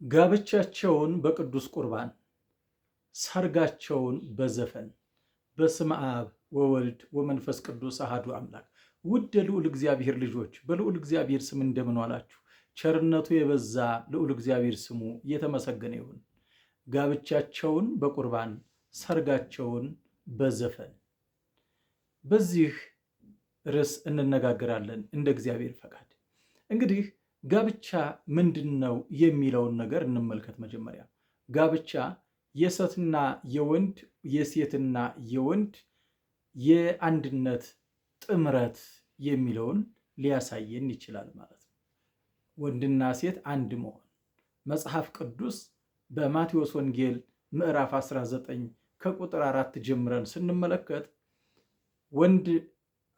ጋብቻቸውን በቅዱስ ቁርባን፣ ሰርጋቸውን በዘፈን። በስመ አብ ወወልድ ወመንፈስ ቅዱስ አሐዱ አምላክ። ውድ የልዑል እግዚአብሔር ልጆች በልዑል እግዚአብሔር ስም እንደምን ዋላችሁ? ቸርነቱ የበዛ ልዑል እግዚአብሔር ስሙ እየተመሰገነ ይሁን። ጋብቻቸውን በቁርባን፣ ሰርጋቸውን በዘፈን። በዚህ ርዕስ እንነጋገራለን እንደ እግዚአብሔር ፈቃድ። እንግዲህ ጋብቻ ምንድን ነው የሚለውን ነገር እንመልከት። መጀመሪያ ጋብቻ የሴትና የወንድ የሴትና የወንድ የአንድነት ጥምረት የሚለውን ሊያሳየን ይችላል ማለት ነው። ወንድና ሴት አንድ መሆን መጽሐፍ ቅዱስ በማቴዎስ ወንጌል ምዕራፍ 19 ከቁጥር 4 ጀምረን ስንመለከት ወንድ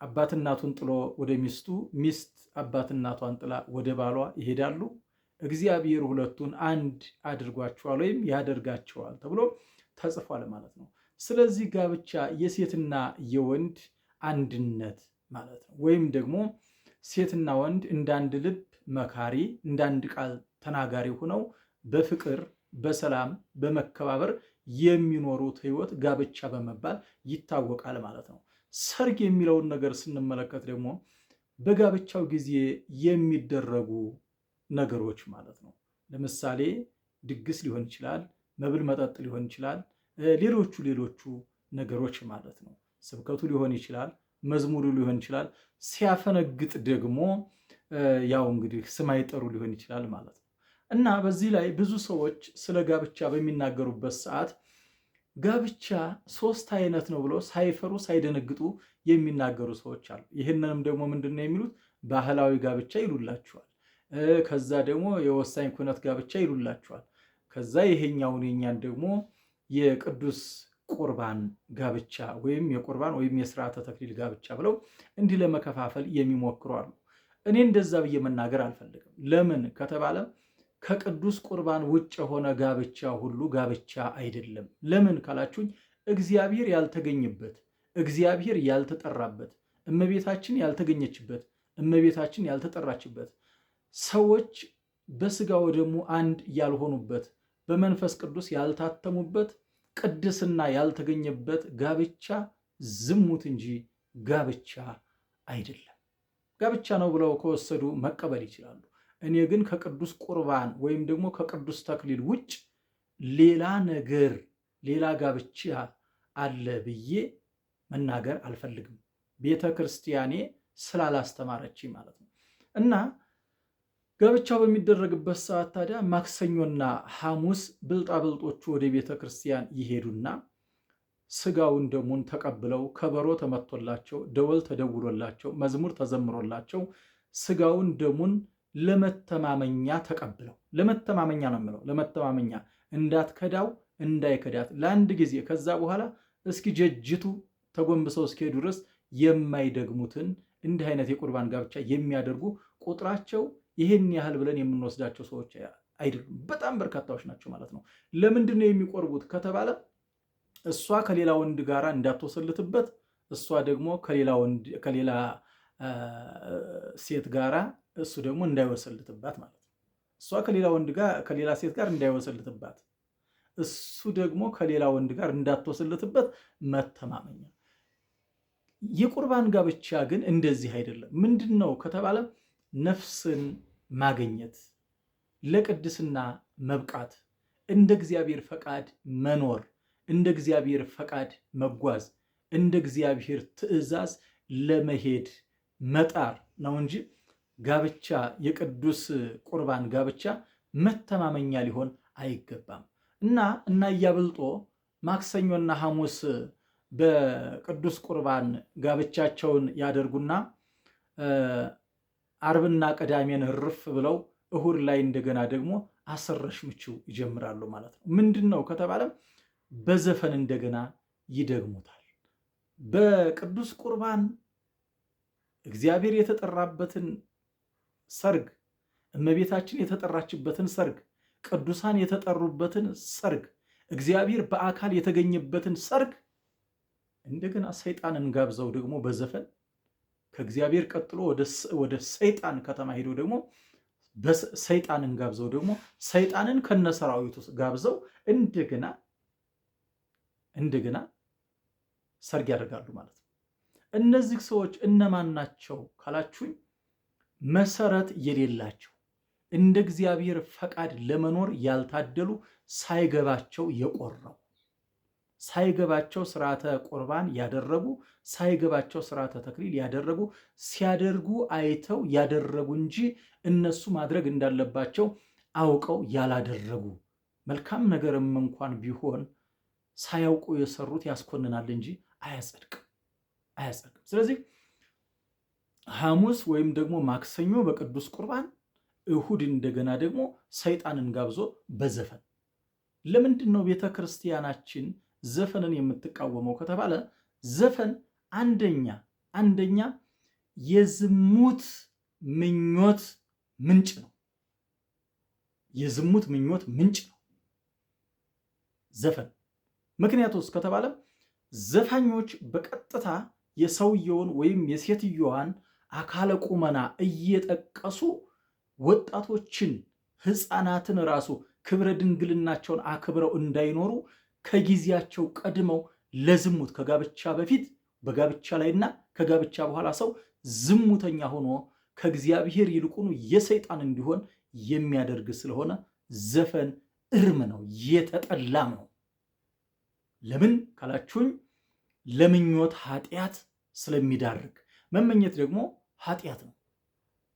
አባት እናቱን ጥሎ ወደ ሚስቱ፣ ሚስት አባት እናቷን ጥላ ወደ ባሏ ይሄዳሉ፣ እግዚአብሔር ሁለቱን አንድ አድርጓቸዋል ወይም ያደርጋቸዋል ተብሎ ተጽፏል ማለት ነው። ስለዚህ ጋብቻ የሴትና የወንድ አንድነት ማለት ነው። ወይም ደግሞ ሴትና ወንድ እንዳንድ ልብ መካሪ፣ እንዳንድ ቃል ተናጋሪ ሆነው በፍቅር በሰላም በመከባበር የሚኖሩት ሕይወት ጋብቻ በመባል ይታወቃል ማለት ነው። ሰርግ የሚለውን ነገር ስንመለከት ደግሞ በጋብቻው ጊዜ የሚደረጉ ነገሮች ማለት ነው። ለምሳሌ ድግስ ሊሆን ይችላል፣ መብል መጠጥ ሊሆን ይችላል፣ ሌሎቹ ነገሮች ማለት ነው። ስብከቱ ሊሆን ይችላል፣ መዝሙሩ ሊሆን ይችላል። ሲያፈነግጥ ደግሞ ያው እንግዲህ ስም አይጠሩ ሊሆን ይችላል ማለት ነው። እና በዚህ ላይ ብዙ ሰዎች ስለ ጋብቻ በሚናገሩበት ሰዓት ጋብቻ 3 አይነት ነው ብለው ሳይፈሩ ሳይደነግጡ የሚናገሩ ሰዎች አሉ። ይህንንም ደግሞ ምንድን ነው የሚሉት? ባህላዊ ጋብቻ ይሉላቸዋል። ከዛ ደግሞ የወሳኝ ኩነት ጋብቻ ይሉላቸዋል። ከዛ ይሄኛውን የኛን ደግሞ የቅዱስ ቁርባን ጋብቻ ወይም የቁርባን ወይም የስርዓተ ተክሊል ጋብቻ ብለው እንዲህ ለመከፋፈል የሚሞክሩ አሉ። እኔ እንደዛ ብዬ መናገር አልፈልግም። ለምን ከተባለ ከቅዱስ ቁርባን ውጭ የሆነ ጋብቻ ሁሉ ጋብቻ አይደለም። ለምን ካላችሁኝ እግዚአብሔር ያልተገኘበት፣ እግዚአብሔር ያልተጠራበት፣ እመቤታችን ያልተገኘችበት፣ እመቤታችን ያልተጠራችበት፣ ሰዎች በስጋ ወደሙ አንድ ያልሆኑበት፣ በመንፈስ ቅዱስ ያልታተሙበት፣ ቅድስና ያልተገኘበት ጋብቻ ዝሙት እንጂ ጋብቻ አይደለም። ጋብቻ ነው ብለው ከወሰዱ መቀበል ይችላሉ። እኔ ግን ከቅዱስ ቁርባን ወይም ደግሞ ከቅዱስ ተክሊል ውጭ ሌላ ነገር ሌላ ጋብቻ አለ ብዬ መናገር አልፈልግም። ቤተ ክርስቲያኔ ስላላስተማረች ማለት ነው። እና ጋብቻው በሚደረግበት ሰዓት ታዲያ ማክሰኞና ሐሙስ ብልጣብልጦቹ ወደ ቤተ ክርስቲያን ይሄዱና ስጋውን ደሙን ተቀብለው ከበሮ ተመቶላቸው ደወል ተደውሎላቸው መዝሙር ተዘምሮላቸው ስጋውን ደሙን ለመተማመኛ ተቀብለው፣ ለመተማመኛ ነው የምለው፣ ለመተማመኛ እንዳትከዳው እንዳይከዳት ለአንድ ጊዜ፣ ከዛ በኋላ እስኪ ጀጅቱ ተጎንብሰው እስኪሄዱ ድረስ የማይደግሙትን እንዲህ አይነት የቁርባን ጋብቻ የሚያደርጉ ቁጥራቸው ይህን ያህል ብለን የምንወስዳቸው ሰዎች አይደሉም። በጣም በርካታዎች ናቸው ማለት ነው። ለምንድን ነው የሚቆርቡት ከተባለ እሷ ከሌላ ወንድ ጋር እንዳትወሰልትበት፣ እሷ ደግሞ ከሌላ ሴት ጋራ እሱ ደግሞ እንዳይወሰልትባት ማለት ነው። እሷ ከሌላ ወንድ ጋር ከሌላ ሴት ጋር እንዳይወሰልትባት፣ እሱ ደግሞ ከሌላ ወንድ ጋር እንዳትወሰልትበት መተማመኛ። የቁርባን ጋብቻ ግን እንደዚህ አይደለም። ምንድን ነው ከተባለ ነፍስን ማግኘት፣ ለቅድስና መብቃት፣ እንደ እግዚአብሔር ፈቃድ መኖር፣ እንደ እግዚአብሔር ፈቃድ መጓዝ፣ እንደ እግዚአብሔር ትእዛዝ ለመሄድ መጣር ነው እንጂ ጋብቻ የቅዱስ ቁርባን ጋብቻ መተማመኛ ሊሆን አይገባም። እና እያብልጦ ማክሰኞና ሐሙስ በቅዱስ ቁርባን ጋብቻቸውን ያደርጉና አርብና ቅዳሜን ርፍ ብለው እሁድ ላይ እንደገና ደግሞ አሰረሽ ምችው ይጀምራሉ ማለት ነው። ምንድን ነው ከተባለ በዘፈን እንደገና ይደግሙታል። በቅዱስ ቁርባን እግዚአብሔር የተጠራበትን ሰርግ፣ እመቤታችን የተጠራችበትን ሰርግ፣ ቅዱሳን የተጠሩበትን ሰርግ፣ እግዚአብሔር በአካል የተገኘበትን ሰርግ እንደገና ሰይጣንን ጋብዘው ደግሞ በዘፈን ከእግዚአብሔር ቀጥሎ ወደ ሰይጣን ከተማ ሄዶ ደግሞ ሰይጣንን ጋብዘው ደግሞ ሰይጣንን ከነሰራዊቱ ጋብዘው እንደገና ሰርግ ያደርጋሉ ማለት ነው። እነዚህ ሰዎች እነማን ናቸው ካላችሁኝ፣ መሰረት የሌላቸው እንደ እግዚአብሔር ፈቃድ ለመኖር ያልታደሉ፣ ሳይገባቸው የቆረቡ፣ ሳይገባቸው ስርዓተ ቁርባን ያደረጉ፣ ሳይገባቸው ስርዓተ ተክሊል ያደረጉ፣ ሲያደርጉ አይተው ያደረጉ እንጂ እነሱ ማድረግ እንዳለባቸው አውቀው ያላደረጉ፣ መልካም ነገርም እንኳን ቢሆን ሳያውቁ የሰሩት ያስኮንናል እንጂ አያጸድቅም። ስለዚህ ሐሙስ ወይም ደግሞ ማክሰኞ በቅዱስ ቁርባን፣ እሁድ እንደገና ደግሞ ሰይጣንን ጋብዞ በዘፈን። ለምንድን ነው ቤተ ክርስቲያናችን ዘፈንን የምትቃወመው ከተባለ፣ ዘፈን አንደኛ የዝሙት ምኞት ምንጭ ነው። የዝሙት ምኞት ምንጭ ነው ዘፈን። ምክንያቱስ ከተባለ ዘፋኞች በቀጥታ የሰውየውን ወይም የሴትዮዋን አካለ ቁመና እየጠቀሱ ወጣቶችን፣ ሕፃናትን ራሱ ክብረ ድንግልናቸውን አክብረው እንዳይኖሩ ከጊዜያቸው ቀድመው ለዝሙት ከጋብቻ በፊት በጋብቻ ላይና ከጋብቻ በኋላ ሰው ዝሙተኛ ሆኖ ከእግዚአብሔር ይልቁኑ የሰይጣን እንዲሆን የሚያደርግ ስለሆነ ዘፈን እርም ነው፣ የተጠላም ነው። ለምን ካላችሁኝ፣ ለምኞት ኃጢአት ስለሚዳርግ። መመኘት ደግሞ ኃጢአት ነው።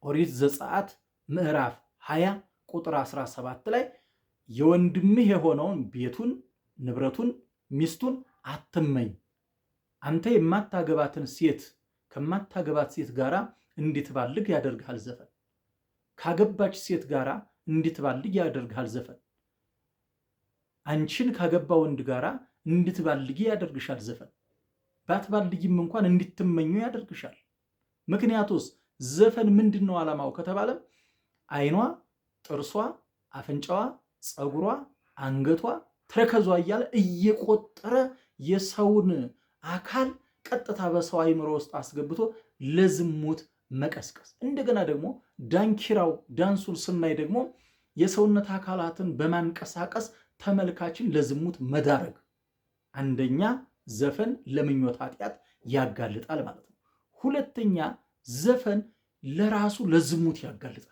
ኦሪት ዘጸአት ምዕራፍ 20 ቁጥር 17 ላይ የወንድምህ የሆነውን ቤቱን፣ ንብረቱን፣ ሚስቱን አትመኝ፣ አንተ የማታገባትን ሴት ከማታገባት ሴት ጋር እንድትባልግ ያደርግሃል ዘፈን። ካገባች ሴት ጋር እንድትባልግ ያደርግሃል ዘፈን። አንቺን ካገባ ወንድ ጋር እንድትባልጊ ያደርግሻል ዘፈን። ባትባልጊም እንኳን እንድትመኙ ያደርግሻል። ምክንያቱስ ዘፈን ምንድን ነው ዓላማው ከተባለ፣ አይኗ፣ ጥርሷ፣ አፍንጫዋ፣ ፀጉሯ፣ አንገቷ፣ ተረከዟ እያለ እየቆጠረ የሰውን አካል ቀጥታ በሰው አይምሮ ውስጥ አስገብቶ ለዝሙት መቀስቀስ። እንደገና ደግሞ ዳንኪራው ዳንሱን ስናይ ደግሞ የሰውነት አካላትን በማንቀሳቀስ ተመልካችን ለዝሙት መዳረግ። አንደኛ ዘፈን ለምኞት ኃጢአት ያጋልጣል ማለት ነው። ሁለተኛ ዘፈን ለራሱ ለዝሙት ያጋልጣል።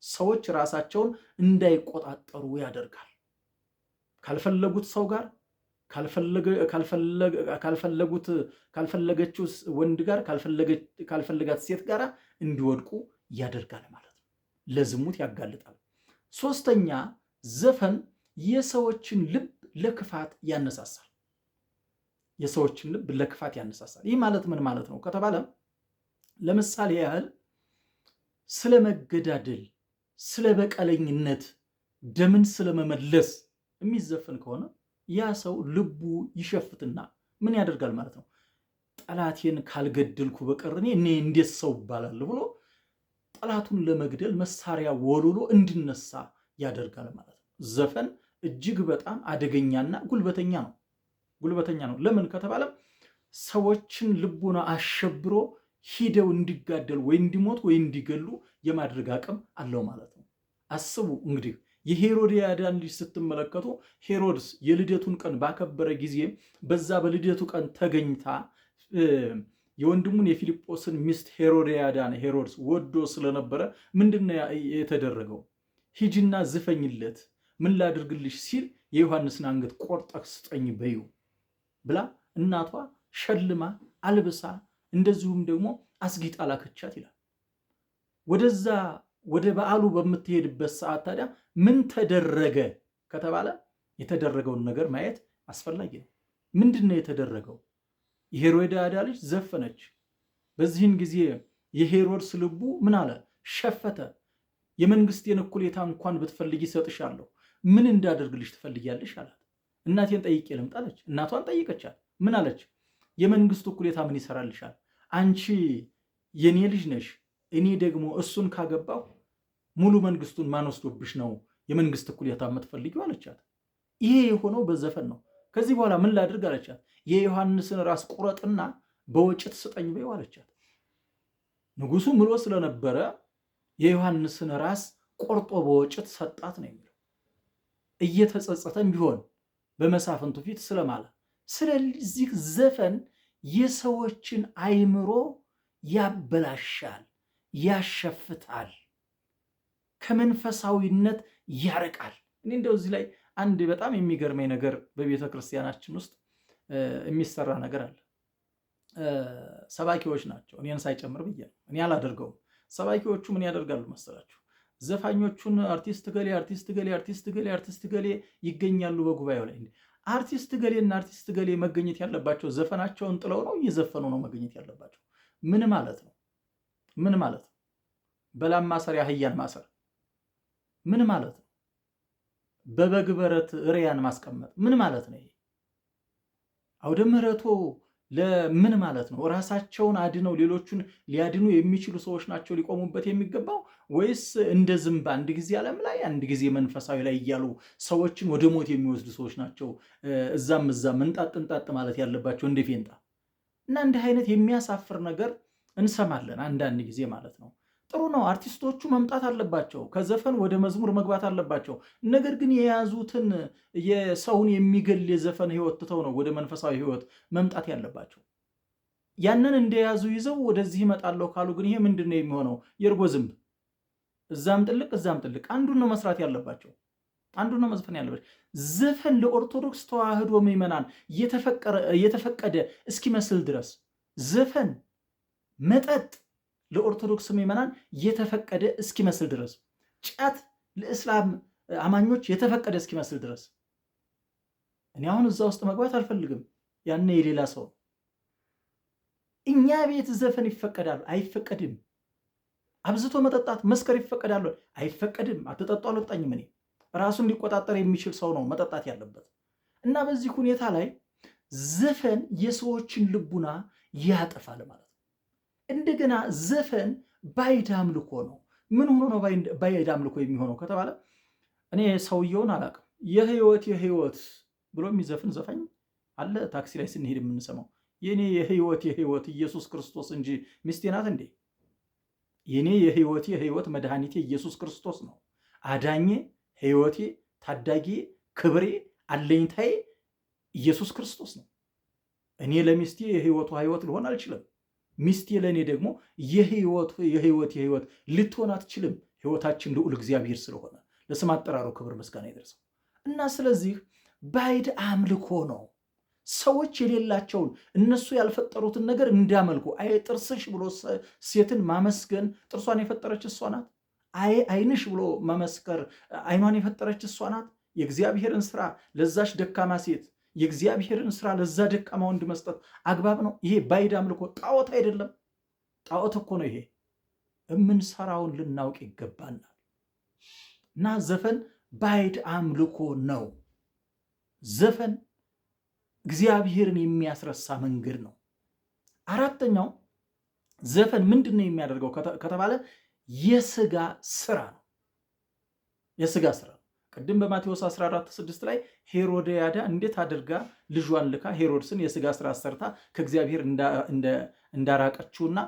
ሰዎች ራሳቸውን እንዳይቆጣጠሩ ያደርጋል። ካልፈለጉት ሰው ጋር ካልፈለገችው ወንድ ጋር ካልፈለጋት ሴት ጋር እንዲወድቁ ያደርጋል ማለት ነው። ለዝሙት ያጋልጣል። ሶስተኛ ዘፈን የሰዎችን ልብ ለክፋት ያነሳሳል። ይህ ማለት ምን ማለት ነው ከተባለ፣ ለምሳሌ ያህል ስለ መገዳደል፣ ስለ በቀለኝነት፣ ደምን ስለመመለስ የሚዘፈን ከሆነ ያ ሰው ልቡ ይሸፍትና ምን ያደርጋል ማለት ነው? ጠላቴን ካልገደልኩ በቀር እኔ እንዴት ሰው እባላለሁ ብሎ ጠላቱን ለመግደል መሳሪያ ወልሎ እንዲነሳ ያደርጋል ማለት ነው። ዘፈን እጅግ በጣም አደገኛና ጉልበተኛ ነው። ለምን ከተባለ ሰዎችን ልቡና አሸብሮ ሂደው እንዲጋደሉ ወይ እንዲሞት ወይ እንዲገሉ የማድረግ አቅም አለው ማለት ነው። አስቡ እንግዲህ የሄሮድያዳን ልጅ ስትመለከቱ፣ ሄሮድስ የልደቱን ቀን ባከበረ ጊዜ በዛ በልደቱ ቀን ተገኝታ የወንድሙን የፊልጶስን ሚስት ሄሮድያዳን ሄሮድስ ወዶ ስለነበረ ምንድነው የተደረገው? ሂጂና ዝፈኝለት፣ ምን ላድርግልሽ ሲል የዮሐንስን አንገት ቆርጠህ ስጠኝ በይው ብላ እናቷ ሸልማ አልብሳ እንደዚሁም ደግሞ አስጊጣ ላከቻት ይላል። ወደዛ ወደ በዓሉ በምትሄድበት ሰዓት ታዲያ ምን ተደረገ ከተባለ የተደረገውን ነገር ማየት አስፈላጊ ነው። ምንድነው የተደረገው? የሄሮድያዳ ልጅ ዘፈነች። በዚህን ጊዜ የሄሮድስ ልቡ ምን አለ? ሸፈተ። የመንግስቴን እኩሌታ እንኳን ብትፈልጊ እሰጥሻለሁ፣ ምን እንዳደርግልሽ ትፈልጊያለሽ አላት። እናቴን ጠይቄ ልምጣ አለች። እናቷን ጠይቀቻት። ምን አለች? የመንግስቱ እኩሌታ ምን ይሰራልሻል? አንቺ የኔ ልጅ ነሽ፣ እኔ ደግሞ እሱን ካገባሁ ሙሉ መንግስቱን ማን ወስዶብሽ ነው የመንግስት እኩሌታ የምትፈልጊው አለቻት። ይሄ የሆነው በዘፈን ነው። ከዚህ በኋላ ምን ላድርግ አለቻት። የዮሐንስን ራስ ቁረጥና በወጭት ስጠኝ በይው አለቻት። ንጉሱ ምሎ ስለነበረ የዮሐንስን ራስ ቆርጦ በወጭት ሰጣት ነው የሚለው። እየተጸጸተም ቢሆን በመሳፍንቱ ፊት ስለማለ። ስለዚህ ዘፈን የሰዎችን አይምሮ ያበላሻል፣ ያሸፍታል፣ ከመንፈሳዊነት ያርቃል። እኔ እንደው እዚህ ላይ አንድ በጣም የሚገርመኝ ነገር በቤተ ክርስቲያናችን ውስጥ የሚሰራ ነገር አለ። ሰባኪዎች ናቸው፣ እኔን ሳይጨምር ብዬ ነው፣ እኔ አላደርገውም። ሰባኪዎቹ ምን ያደርጋሉ መሰላችሁ? ዘፋኞቹን አርቲስት ገሌ ይገኛሉ በጉባኤው ላይ። አርቲስት ገሌና አርቲስት ገሌ መገኘት ያለባቸው ዘፈናቸውን ጥለው ነው እየዘፈኑ ነው መገኘት ያለባቸው። ምን ማለት ነው? ምን ማለት ነው? በላም ማሰሪያ አህያን ማሰር ምን ማለት ነው? በበግ በረት ርያን ማስቀመጥ ምን ማለት ነው? ይሄ አውደ ምሕረቱ ለምን ማለት ነው? ራሳቸውን አድነው ሌሎቹን ሊያድኑ የሚችሉ ሰዎች ናቸው ሊቆሙበት የሚገባው? ወይስ እንደ ዝንብ አንድ ጊዜ ዓለም ላይ አንድ ጊዜ መንፈሳዊ ላይ እያሉ ሰዎችን ወደ ሞት የሚወስዱ ሰዎች ናቸው እዛም እንጣጥ ማለት ያለባቸው እንደ ፌንጣ? እና እንዲህ አይነት የሚያሳፍር ነገር እንሰማለን አንዳንድ ጊዜ ማለት ነው። ጥሩ ነው፣ አርቲስቶቹ መምጣት አለባቸው፣ ከዘፈን ወደ መዝሙር መግባት አለባቸው። ነገር ግን የያዙትን የሰውን የሚገል የዘፈን ህይወት ትተው ነው ወደ መንፈሳዊ ህይወት መምጣት ያለባቸው። ያንን እንደያዙ ይዘው ወደዚህ ይመጣለሁ ካሉ ግን ይሄ ምንድን ነው የሚሆነው? የእርጎ ዝንብ፣ እዛም ጥልቅ እዛም ጥልቅ። አንዱን ነው መስራት ያለባቸው፣ አንዱን ነው መዝፈን ያለባቸው። ዘፈን ለኦርቶዶክስ ተዋህዶ ምዕመናን የተፈቀደ እስኪመስል ድረስ ዘፈን፣ መጠጥ ለኦርቶዶክስ ምዕመናን የተፈቀደ እስኪመስል ድረስ፣ ጫት ለእስላም አማኞች የተፈቀደ እስኪመስል ድረስ እኔ አሁን እዛ ውስጥ መግባት አልፈልግም። ያኔ የሌላ ሰው። እኛ ቤት ዘፈን ይፈቀዳል? አይፈቀድም። አብዝቶ መጠጣት መስከር ይፈቀዳል? አይፈቀድም። አትጠጡ አልወጣኝም። እኔ ራሱን ሊቆጣጠር የሚችል ሰው ነው መጠጣት ያለበት። እና በዚህ ሁኔታ ላይ ዘፈን የሰዎችን ልቡና ያጠፋል ማለት ነው። እንደገና ዘፈን ባዕድ አምልኮ ነው። ምን ሆኖ ነው ባዕድ አምልኮ የሚሆነው ከተባለ እኔ ሰውየውን አላውቅም። የህይወት ብሎ የሚዘፍን ዘፋኝ አለ። ታክሲ ላይ ስንሄድ የምንሰማው የኔ የህይወት ኢየሱስ ክርስቶስ እንጂ ሚስቴ ናት እንዴ? የኔ የህይወት መድኃኒቴ ኢየሱስ ክርስቶስ ነው። አዳኜ፣ ህይወቴ፣ ታዳጊ፣ ክብሬ፣ አለኝታዬ ኢየሱስ ክርስቶስ ነው። እኔ ለሚስቴ የህይወቱ ህይወት ልሆን አልችልም። ሚስቴ ለእኔ ደግሞ የህይወት ልትሆን አትችልም። ህይወታችን ልዑል እግዚአብሔር ስለሆነ ለስም አጠራሩ ክብር ምስጋና ይደርሰው እና ስለዚህ ባዕድ አምልኮ ነው። ሰዎች የሌላቸውን እነሱ ያልፈጠሩትን ነገር እንዳመልኩ። አይ ጥርስሽ ብሎ ሴትን ማመስገን፣ ጥርሷን የፈጠረች እሷ ናት። አይ አይንሽ ብሎ መመስከር፣ አይኗን የፈጠረች እሷ ናት። የእግዚአብሔርን ስራ ለዛሽ ደካማ ሴት፣ የእግዚአብሔርን ስራ ለዛ ደካማ ወንድ መስጠት አግባብ ነው? ይሄ ባዕድ አምልኮ ጣዖት አይደለም? ጣዖት እኮ ነው ይሄ። የምንሰራውን ልናውቅ ይገባናል። እና ዘፈን ባዕድ አምልኮ ነው። ዘፈን እግዚአብሔርን የሚያስረሳ መንገድ ነው። አራተኛው ዘፈን ምንድን ነው የሚያደርገው ከተባለ የስጋ ስራ ነው። የስጋ ስራ ቅድም በማቴዎስ 14:6 ላይ ሄሮድያዳ እንዴት አድርጋ ልጇን ልካ ሄሮድስን የስጋ ስራ ሰርታ ከእግዚአብሔር እንዳራቀችውና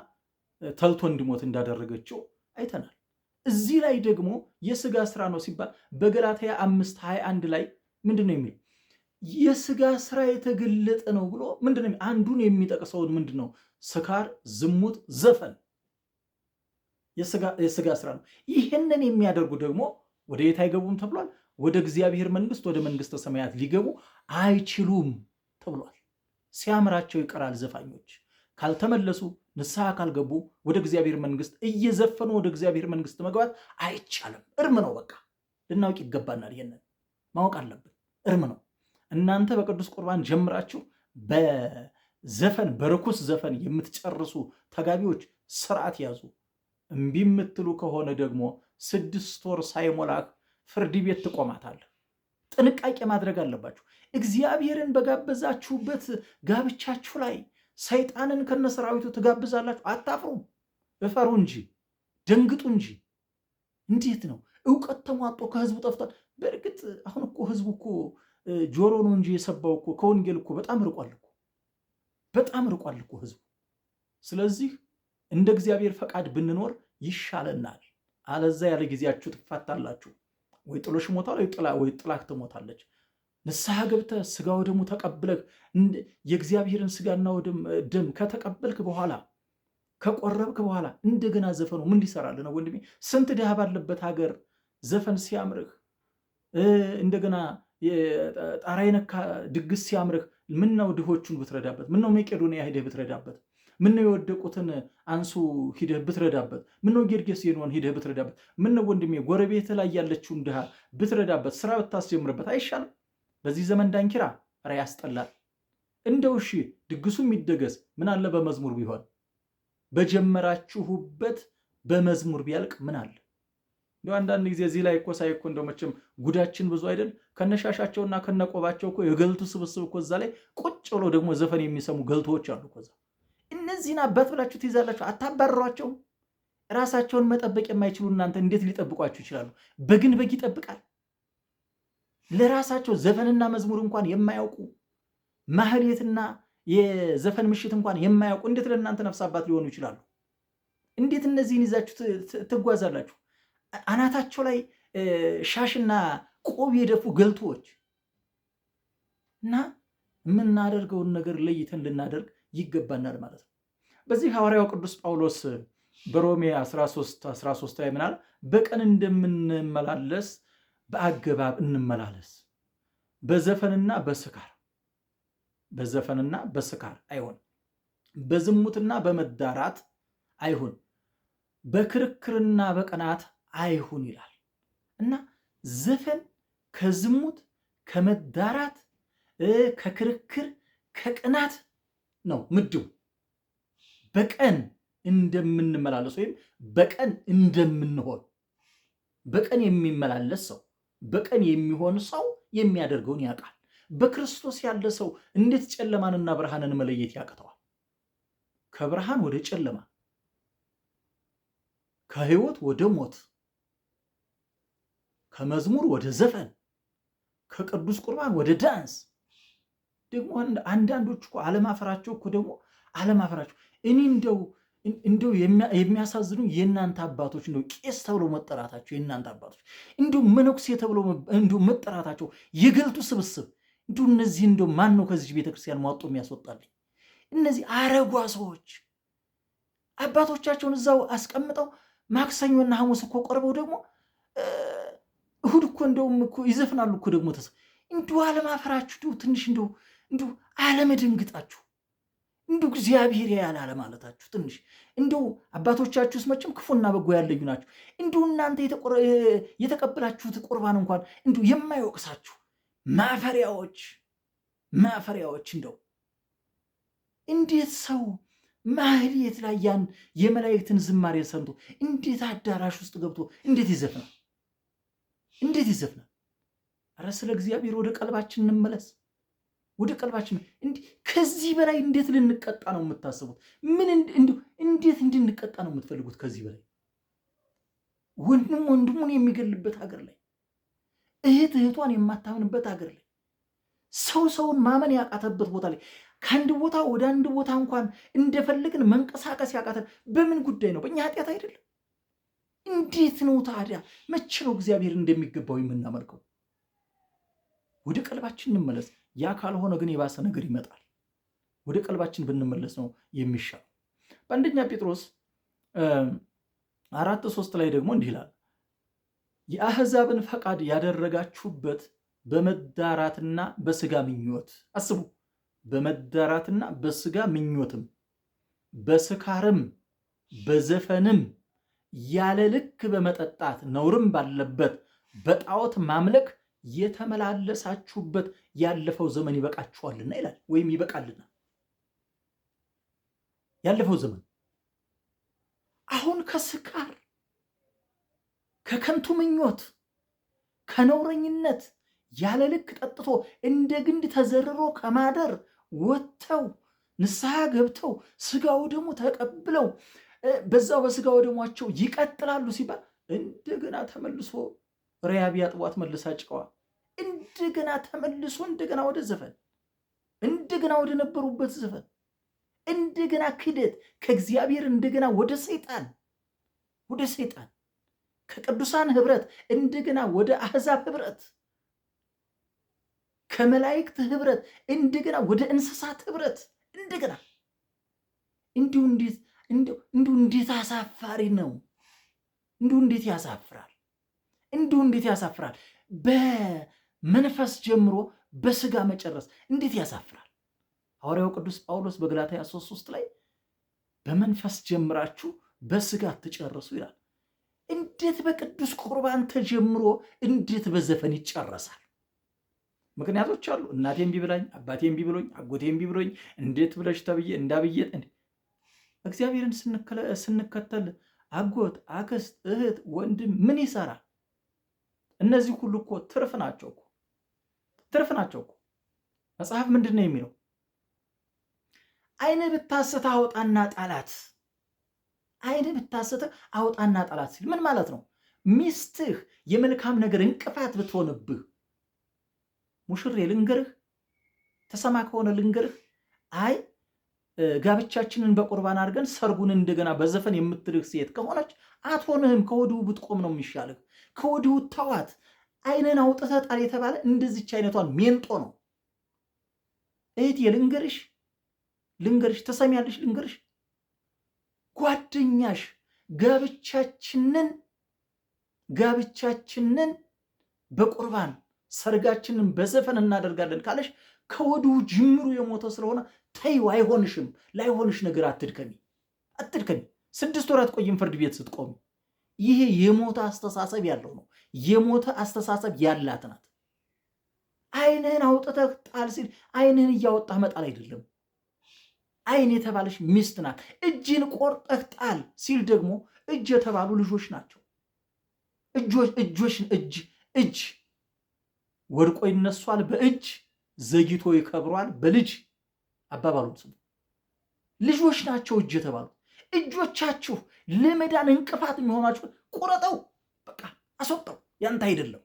ተልቶ እንዲሞት እንዳደረገችው አይተናል። እዚህ ላይ ደግሞ የስጋ ስራ ነው ሲባል በገላትያ 5:21 ላይ ምንድን ነው የሚል? የስጋ ስራ የተገለጠ ነው ብሎ ምንድን ነው አንዱን የሚጠቅሰውን ምንድን ነው? ስካር፣ ዝሙት፣ ዘፈን የስጋ ስራ ነው። ይህንን የሚያደርጉ ደግሞ ወደ የት አይገቡም ተብሏል? ወደ እግዚአብሔር መንግስት፣ ወደ መንግስተ ሰማያት ሊገቡ አይችሉም ተብሏል። ሲያምራቸው ይቀራል። ዘፋኞች ካልተመለሱ፣ ንስሐ ካልገቡ ወደ እግዚአብሔር መንግስት እየዘፈኑ ወደ እግዚአብሔር መንግስት መግባት አይቻልም። እርም ነው። በቃ ልናውቅ ይገባናል። ይህንን ማወቅ አለብን። እርም ነው። እናንተ በቅዱስ ቁርባን ጀምራችሁ በዘፈን በርኩስ ዘፈን የምትጨርሱ ተጋቢዎች ስርዓት ያዙ። እምቢ የምትሉ ከሆነ ደግሞ 6 ወር ሳይሞላህ ፍርድ ቤት ትቆማታለህ። ጥንቃቄ ማድረግ አለባችሁ። እግዚአብሔርን በጋበዛችሁበት ጋብቻችሁ ላይ ሰይጣንን ከነሰራዊቱ ትጋብዛላችሁ። አታፍሩም? እፈሩ እንጂ ደንግጡ እንጂ። እንዴት ነው? እውቀት ተሟጦ ከህዝቡ ጠፍቷል። በእርግጥ አሁን እኮ ህዝቡ እኮ ጆሮ ነው እንጂ የሰባው እኮ ከወንጌል እኮ በጣም ርቋል እኮ ህዝቡ። ስለዚህ እንደ እግዚአብሔር ፈቃድ ብንኖር ይሻለናል። አለዛ ያለ ጊዜያችሁ ትፋታላችሁ። ወይ ጥሎሽ ሞታል ወይ ጥላክ ትሞታለች። ንስሐ ገብተህ ስጋ ወደሙ ተቀብለህ የእግዚአብሔርን ስጋና ደም ከተቀበልክ በኋላ ከቆረብክ በኋላ እንደገና ዘፈኑ ምን ሊሰራልህ ነው ወንድሜ? ስንት ድሃ ባለበት ሀገር ዘፈን ሲያምርህ፣ እንደገና ጣራ የነካ ድግስ ሲያምርህ፣ ምነው ድሆቹን ብትረዳበት? ምነው መቄዶንያ ሂደህ ብትረዳበት? ምነው የወደቁትን አንሱ ሂደህ ብትረዳበት? ምነው ጌርጌሴኖን ሂደህ ብትረዳበት? ምነው ወንድሜ ጎረቤት ላይ ያለችውን ድሃ ብትረዳበት? ስራ ብታስጀምርበት አይሻልም? በዚህ ዘመን ዳንኪራ ኧረ ያስጠላል። እንደው እሺ ድግሱ የሚደገስ ምን አለ በመዝሙር ቢሆን? በጀመራችሁበት በመዝሙር ቢያልቅ ምን አለ? እንደው አንዳንድ ጊዜ እዚህ ላይ እኮ ሳይ እኮ እንደው መቼም ጉዳችን ብዙ አይደል? ከነሻሻቸውና ከነቆባቸው እኮ የገልቱ ስብስብ እኮ እዛ ላይ ቁጭ ብሎ ደግሞ ዘፈን የሚሰሙ ገልቶዎች አሉ እኮ እዛ። እነዚህን አባት ብላችሁ ትይዛላችሁ፣ አታባርሯቸውም? ራሳቸውን መጠበቅ የማይችሉ እናንተ እንዴት ሊጠብቋችሁ ይችላሉ? በግን በግ ይጠብቃል። ለራሳቸው ዘፈንና መዝሙር እንኳን የማያውቁ ማህሌትና የዘፈን ምሽት እንኳን የማያውቁ እንዴት ለእናንተ ነፍስ አባት ሊሆኑ ይችላሉ? እንዴት እነዚህን ይዛችሁ ትጓዛላችሁ? አናታቸው ላይ ሻሽና ቆብ የደፉ ገልቶዎች እና የምናደርገውን ነገር ለይተን ልናደርግ ይገባናል ማለት ነው። በዚህ ሐዋርያው ቅዱስ ጳውሎስ በሮሜ 13 ላይ ምናል? በቀን እንደምንመላለስ በአገባብ እንመላለስ፣ በዘፈንና በስካር አይሆን፣ በዝሙትና በመዳራት አይሁን፣ በክርክርና በቅናት አይሁን ይላል እና ዘፈን ከዝሙት ከመዳራት ከክርክር ከቅናት ነው ምድቡ። በቀን እንደምንመላለስ ወይም በቀን እንደምንሆን። በቀን የሚመላለስ ሰው በቀን የሚሆን ሰው የሚያደርገውን ያውቃል። በክርስቶስ ያለ ሰው እንዴት ጨለማንና ብርሃንን መለየት ያቅተዋል? ከብርሃን ወደ ጨለማ፣ ከህይወት ወደ ሞት፣ ከመዝሙር ወደ ዘፈን፣ ከቅዱስ ቁርባን ወደ ዳንስ። ደግሞ አንዳንዶች እኮ አለማፈራቸው እኮ ደግሞ አለማፈራቸው እኔ እንደው የሚያሳዝኑ የእናንተ አባቶች እንደው ቄስ ተብለው መጠራታቸው፣ የእናንተ አባቶች እንደው መነኩሴ ተብለው እንደው መጠራታቸው፣ የገልቱ ስብስብ እንደው እነዚህ እንደው ማን ነው ከዚህ ቤተክርስቲያን ሟጦ የሚያስወጣልኝ? እነዚህ አረጓ ሰዎች አባቶቻቸውን እዛው አስቀምጠው ማክሰኞና ሐሙስ እኮ ቆርበው ደግሞ እሁድ እኮ እንደውም እኮ ይዘፍናሉ እኮ ደግሞ እንደው አለማፈራችሁ ትንሽ እንደው አለመደንግጣችሁ እንደው እግዚአብሔር ያለ አለማለታችሁ ትንሽ እንደው አባቶቻችሁስ መቼም ክፉና በጎ ያለዩ ናቸው። እንደው እናንተ የተቀበላችሁት ቁርባን እንኳን እንደው የማይወቅሳችሁ ማፈሪያዎች እንደው እንዴት ሰው ማህሌት ላይ ያን የመላእክትን ዝማሬ ሰምቶ እንዴት አዳራሽ ውስጥ ገብቶ እንዴት ይዘፍናል? ኧረ ስለ እግዚአብሔር ወደ ቀልባችን እንመለስ። ወደ ቀልባችን ከዚህ በላይ እንዴት ልንቀጣ ነው የምታስቡት? እንዴት እንድንቀጣ ነው የምትፈልጉት? ከዚህ በላይ ወንድም ወንድሙን የሚገልበት ሀገር ላይ፣ እህት እህቷን የማታምንበት ሀገር ላይ፣ ሰው ሰውን ማመን ያቃተበት ቦታ ላይ፣ ከአንድ ቦታ ወደ አንድ ቦታ እንኳን እንደፈለግን መንቀሳቀስ ያቃተን በምን ጉዳይ ነው? በእኛ ኃጢአት አይደለም? እንዴት ነው ታዲያ? መቼ ነው እግዚአብሔር እንደሚገባው የምናመልከው? ወደ ቀልባችን እንመለስ። ያ ካልሆነ ግን የባሰ ነገር ይመጣል። ወደ ቀልባችን ብንመለስ ነው የሚሻል። በአንደኛ ጴጥሮስ 4:3 ላይ ደግሞ እንዲህ ይላል፣ የአሕዛብን ፈቃድ ያደረጋችሁበት በመዳራትና በስጋ ምኞት። አስቡ፣ በመዳራትና በስጋ ምኞትም፣ በስካርም በዘፈንም ያለ ልክ በመጠጣት ነውርም ባለበት በጣዖት ማምለክ የተመላለሳችሁበት ያለፈው ዘመን ይበቃችኋልና ይላል። ወይም ይበቃልና ያለፈው ዘመን አሁን ከስካር ከከንቱ ምኞት ከነውረኝነት ያለ ልክ ጠጥቶ እንደ ግንድ ተዘርሮ ከማደር ወጥተው ንስሐ ገብተው ስጋው ደግሞ ተቀብለው በዛው በስጋው ደሟቸው ይቀጥላሉ ሲባል እንደገና ተመልሶ ሪያ ቢያጥቧት መልሳ ጭቀዋ እንደገና ተመልሶ እንደገና ወደ ዘፈን እንደገና ወደ ነበሩበት ዘፈን እንደገና ክደት ከእግዚአብሔር እንደገና ወደ ሰይጣን ከቅዱሳን ህብረት እንደገና ወደ አሕዛብ ህብረት፣ ከመላእክት ህብረት እንደገና ወደ እንስሳት ህብረት እንደገና እንዲሁ እንዴት አሳፋሪ ነው! እንዲሁ እንዴት ያሳፍራል! እንዲሁ እንዴት ያሳፍራል! በመንፈስ ጀምሮ በስጋ መጨረስ እንዴት ያሳፍራል! ሐዋርያው ቅዱስ ጳውሎስ በገላትያ 3:3 ላይ በመንፈስ ጀምራችሁ በስጋ ትጨርሱ ይላል። እንዴት በቅዱስ ቁርባን ተጀምሮ እንዴት በዘፈን ይጨረሳል? ምክንያቶች አሉ። እናቴ እምቢ ብላኝ፣ አባቴ እምቢ ብሎኝ፣ አጎቴ እምቢ ብሎኝ፣ እንዴት ብለሽ ተብዬ እንዳብዬ። እግዚአብሔርን ስንከተል አጎት፣ አክስት፣ እህት፣ ወንድም ምን ይሰራል? እነዚህ ሁሉ እኮ ትርፍ ናቸው እኮ ትርፍ ናቸው እኮ። መጽሐፍ ምንድን ነው የሚለው? ዓይንህ ብታስት አውጣና ጣላት። ዓይንህ ብታስት አውጣና ጣላት ሲል ምን ማለት ነው? ሚስትህ የመልካም ነገር እንቅፋት ብትሆንብህ፣ ሙሽሬ ልንገርህ፣ ተሰማ ከሆነ ልንገርህ፣ አይ ጋብቻችንን በቁርባን አድርገን ሰርጉን እንደገና በዘፈን የምትልህ ሴት ከሆነች አትሆንህም። ከወዲሁ ብትቆም ነው የሚሻልህ። ከወዲሁ ተዋት። ዓይንን አውጥተህ ጣል የተባለ እንደዚች አይነቷን ሜንጦ ነው። እህቴ ልንገርሽ፣ ተሰሚያለሽ? ልንገርሽ፣ ጓደኛሽ ጋብቻችንን በቁርባን ሰርጋችንን በዘፈን እናደርጋለን ካለሽ ከወዲሁ ጅምሩ የሞተ ስለሆነ ተይው፣ አይሆንሽም። ላይሆንሽ ነገር አትድከሚ። 6 ወር አትቆይም ፍርድ ቤት ስትቆሚ። ይሄ የሞተ አስተሳሰብ ያለው ነው። የሞተ አስተሳሰብ ያላት ናት። ዓይንህን አውጥተህ ጣል ሲል ዓይንህን እያወጣህ መጣል አይደለም። ዓይን የተባለች ሚስት ናት። እጅን ቆርጠህ ጣል ሲል ደግሞ እጅ የተባሉ ልጆች ናቸው። እጅ ወድቆ ይነሷል፣ በእጅ ዘግይቶ ይከብሯል፣ በልጅ አባባሉን ስሙ። ልጆች ናቸው እጅ የተባሉ። እጆቻችሁ ለመዳን እንቅፋት የሚሆናችሁ ቁረጠው፣ በቃ አስወጣው። ያንተ አይደለም።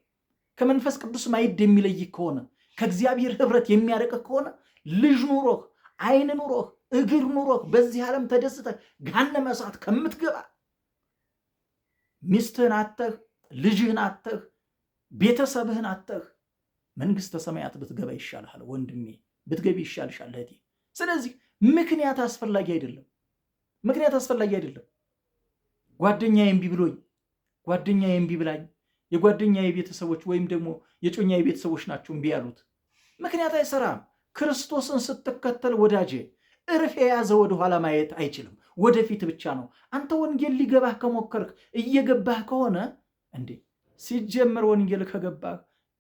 ከመንፈስ ቅዱስ ማዕድ የሚለይ ከሆነ ከእግዚአብሔር ህብረት የሚያርቅ ከሆነ ልጅ ኑሮህ፣ ዓይን ኑሮህ፣ እግር ኑሮህ በዚህ ዓለም ተደስተህ ገሃነመ እሳት ከምትገባ ሚስትህን አተህ፣ ልጅህን አተህ፣ ቤተሰብህን አተህ መንግስተ ሰማያት ብትገባ ይሻልሃል ወንድሜ፣ ብትገቢ ይሻልሻል እህቴ። ስለዚህ ምክንያት አስፈላጊ አይደለም። ጓደኛዬ እምቢ ብሎኝ፣ ጓደኛዬ እምቢ ብላኝ፣ የጓደኛዬ ቤተሰቦች ወይም ደግሞ የጮኛዬ ቤተሰቦች ናቸው እምቢ ያሉት። ምክንያት አይሰራም። ክርስቶስን ስትከተል ወዳጄ እርፍ የያዘ ወደኋላ ማየት አይችልም፣ ወደፊት ብቻ ነው። አንተ ወንጌል ሊገባህ ከሞከርክ እየገባህ ከሆነ እንዴ ሲጀመር ወንጌል ከገባህ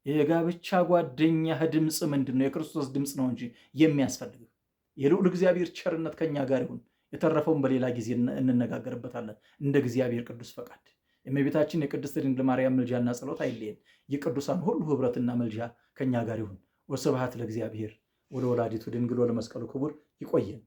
የጋብቻ ጓደኛህ ድምፅ ምንድን ነው? የክርስቶስ ድምፅ ነው እንጂ የሚያስፈልግህ። የልዑል እግዚአብሔር ቸርነት ከኛ ጋር ይሁን። የተረፈውን በሌላ ጊዜ እንነጋገርበታለን እንደ እግዚአብሔር ቅዱስ ፈቃድ። የእመቤታችን የቅድስት ድንግል ማርያም ምልጃና ጸሎት አይለየን። የቅዱሳን ሁሉ ህብረትና ምልጃ ከኛ ጋር ይሁን። ወስብሐት ለእግዚአብሔር ወለወላዲቱ ድንግል ወለመስቀሉ ክቡር። ይቆየን።